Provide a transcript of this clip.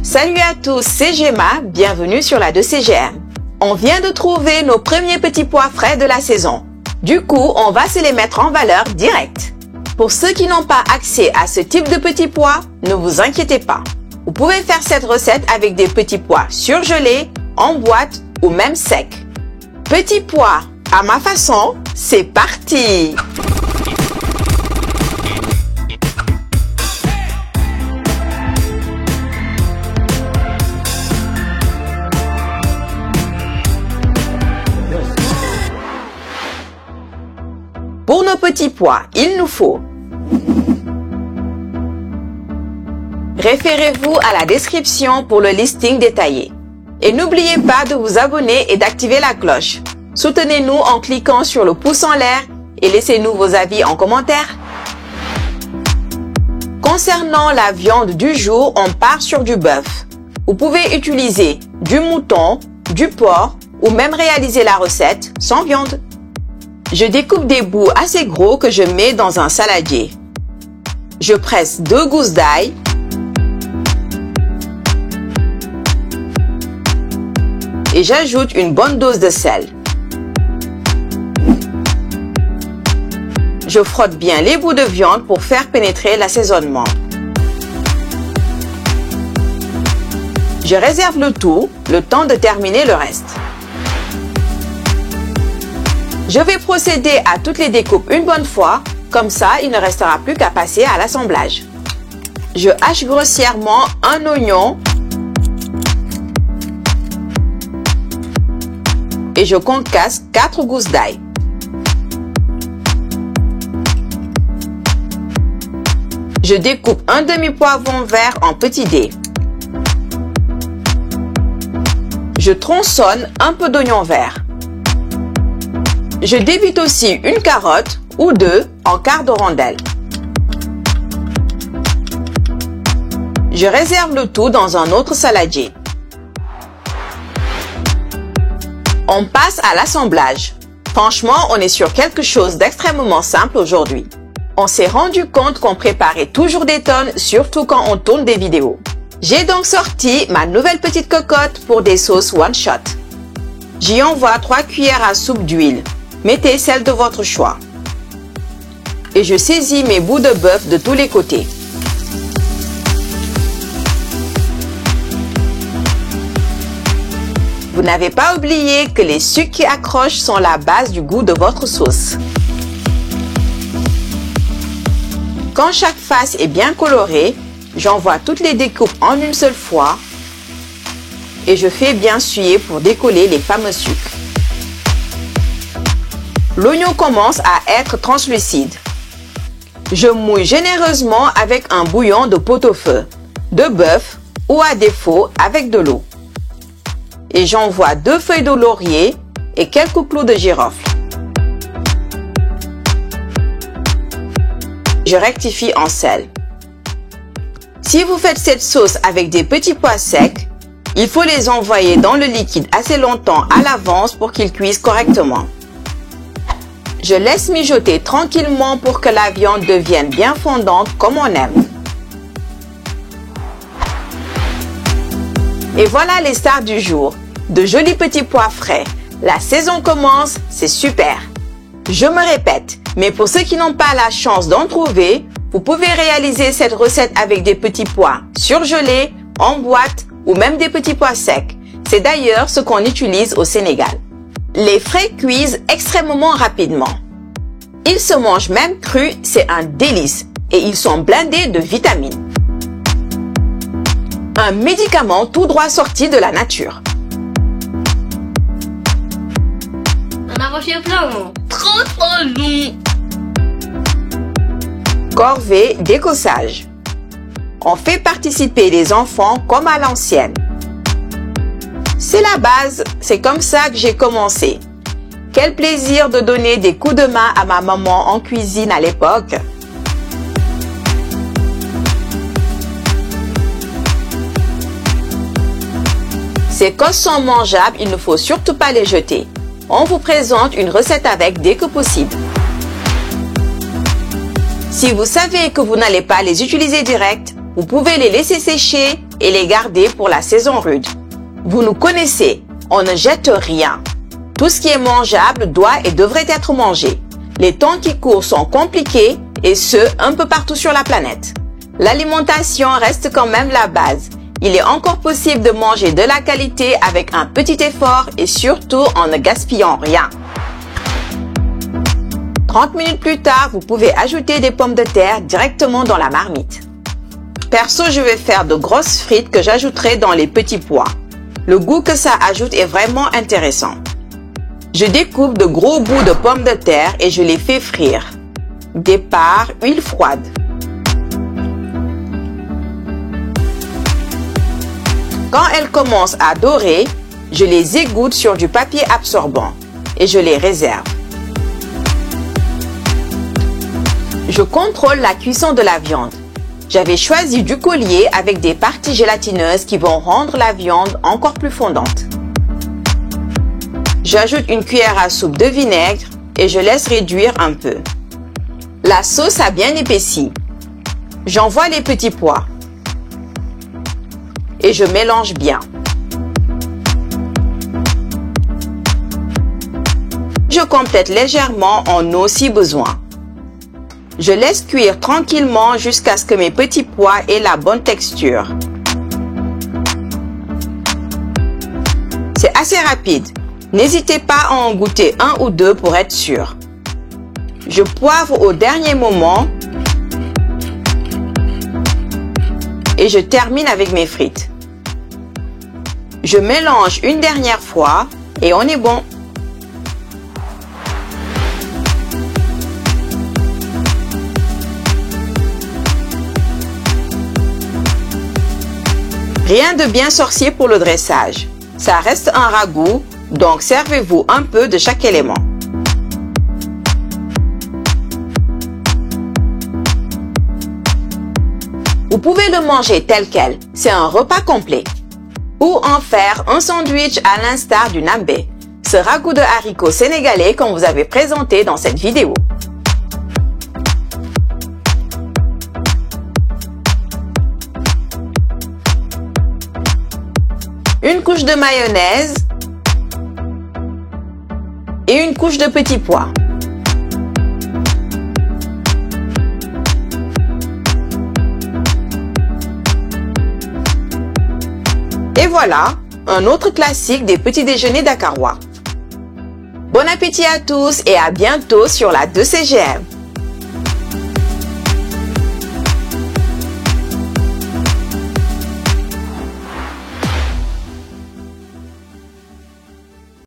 Salut à tous, c'est Gemma, bienvenue sur la 2CGM. On vient de trouver nos premiers petits pois frais de la saison. Du coup, on va se les mettre en valeur direct. Pour ceux qui n'ont pas accès à ce type de petits pois, ne vous inquiétez pas. Vous pouvez faire cette recette avec des petits pois surgelés, en boîte ou même secs. Petits pois à ma façon, c'est parti! Pour nos petits pois, il nous faut référez-vous à la description pour le listing détaillé. Et n'oubliez pas de vous abonner et d'activer la cloche. Soutenez-nous en cliquant sur le pouce en l'air et laissez-nous vos avis en commentaire. Concernant la viande du jour, on part sur du bœuf. Vous pouvez utiliser du mouton, du porc ou même réaliser la recette sans viande. Je découpe des bouts assez gros que je mets dans un saladier. Je presse 2 gousses d'ail. Et j'ajoute une bonne dose de sel. Je frotte bien les bouts de viande pour faire pénétrer l'assaisonnement. Je réserve le tout, le temps de terminer le reste. Je vais procéder à toutes les découpes une bonne fois, comme ça il ne restera plus qu'à passer à l'assemblage. Je hache grossièrement un oignon et je concasse 4 gousses d'ail. Je découpe un demi-poivron vert en petits dés. Je tronçonne un peu d'oignon vert. Je débite aussi une carotte ou 2 en quart de rondelle. Je réserve le tout dans un autre saladier. On passe à l'assemblage. Franchement, on est sur quelque chose d'extrêmement simple aujourd'hui. On s'est rendu compte qu'on préparait toujours des tonnes, surtout quand on tourne des vidéos. J'ai donc sorti ma nouvelle petite cocotte pour des sauces one shot. J'y envoie 3 cuillères à soupe d'huile. Mettez celle de votre choix. Et je saisis mes bouts de bœuf de tous les côtés. Vous n'avez pas oublié que les sucres qui accrochent sont la base du goût de votre sauce. Quand chaque face est bien colorée, j'envoie toutes les découpes en une seule fois et je fais bien suer pour décoller les fameux sucres. L'oignon commence à être translucide. Je mouille généreusement avec un bouillon de pot-au-feu, de bœuf ou à défaut avec de l'eau. Et j'envoie 2 feuilles de laurier et quelques clous de girofle. Je rectifie en sel. Si vous faites cette sauce avec des petits pois secs, il faut les envoyer dans le liquide assez longtemps à l'avance pour qu'ils cuisent correctement. Je laisse mijoter tranquillement pour que la viande devienne bien fondante comme on aime. Et voilà les stars du jour. De jolis petits pois frais. La saison commence, c'est super. Je me répète, mais pour ceux qui n'ont pas la chance d'en trouver, vous pouvez réaliser cette recette avec des petits pois surgelés, en boîte ou même des petits pois secs. C'est d'ailleurs ce qu'on utilise au Sénégal. Les frais cuisent extrêmement rapidement. Ils se mangent même crus, c'est un délice et ils sont blindés de vitamines. Un médicament tout droit sorti de la nature. On a mangé plein, trop long. Corvée d'écossage. On fait participer les enfants comme à l'ancienne. C'est la base, c'est comme ça que j'ai commencé. Quel plaisir de donner des coups de main à ma maman en cuisine à l'époque. Ces cosses sont mangeables, il ne faut surtout pas les jeter. On vous présente une recette avec dès que possible. Si vous savez que vous n'allez pas les utiliser direct, vous pouvez les laisser sécher et les garder pour la saison rude. Vous nous connaissez, on ne jette rien. Tout ce qui est mangeable doit et devrait être mangé. Les temps qui courent sont compliqués et ce, un peu partout sur la planète. L'alimentation reste quand même la base. Il est encore possible de manger de la qualité avec un petit effort et surtout en ne gaspillant rien. 30 minutes plus tard, vous pouvez ajouter des pommes de terre directement dans la marmite. Perso, je vais faire de grosses frites que j'ajouterai dans les petits pois. Le goût que ça ajoute est vraiment intéressant. Je découpe de gros bouts de pommes de terre et je les fais frire. Départ, huile froide. Quand elles commencent à dorer, je les égoutte sur du papier absorbant et je les réserve. Je contrôle la cuisson de la viande. J'avais choisi du collier avec des parties gélatineuses qui vont rendre la viande encore plus fondante. J'ajoute une cuillère à soupe de vinaigre et je laisse réduire un peu. La sauce a bien épaissi. J'envoie les petits pois et je mélange bien. Je complète légèrement en eau si besoin. Je laisse cuire tranquillement jusqu'à ce que mes petits pois aient la bonne texture. C'est assez rapide. N'hésitez pas à en goûter un ou deux pour être sûr. Je poivre au dernier moment et je termine avec mes frites. Je mélange une dernière fois et on est bon. Rien de bien sorcier pour le dressage. Ça reste un ragoût, donc servez-vous un peu de chaque élément. Vous pouvez le manger tel quel, c'est un repas complet. Ou en faire un sandwich à l'instar du nambé, ce ragoût de haricots sénégalais qu'on vous avait présenté dans cette vidéo. Une couche de mayonnaise et une couche de petits pois. Et voilà, un autre classique des petits déjeuners dakarois. Bon appétit à tous et à bientôt sur la 2CGM.